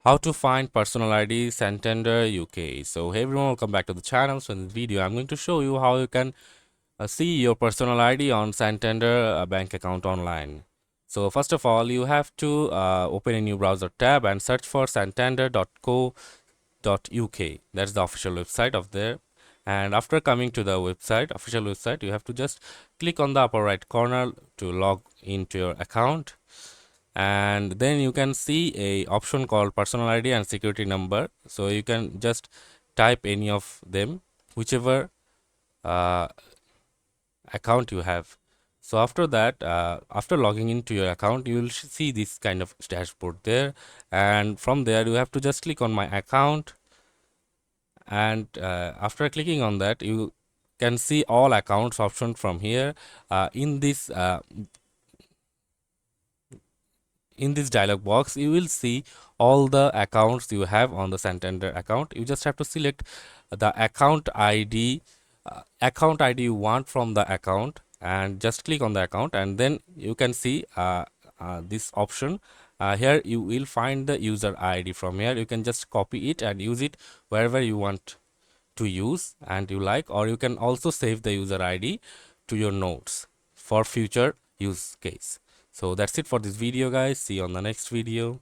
How to find personal ID Santander UK. So hey everyone, welcome back to the channel. So in this video I'm going to show you how you can see your personal ID on Santander bank account online. So first of all, you have to open a new browser tab and search for santander.co.uk. That's the official website of there. And after coming to the website, official website, you have to just click on the upper right corner to log into your account, and then you can see a option called personal ID and security number. So you can just type any of them, whichever uh, account you have. So after that, after logging into your account, you will see this kind of dashboard there, and from there you have to just click on my account, and after clicking on that you can see all accounts option from here. In this dialog box, you will see all the accounts you have on the Santander account. You just have to select the account ID you want from the account, and just click on the account, and then you can see this option. Here you will find the user ID. From here you can just copy it and use it wherever you want to use and you like, or you can also save the user ID to your notes for future use case. So that's it for this video, guys. See you on the next video.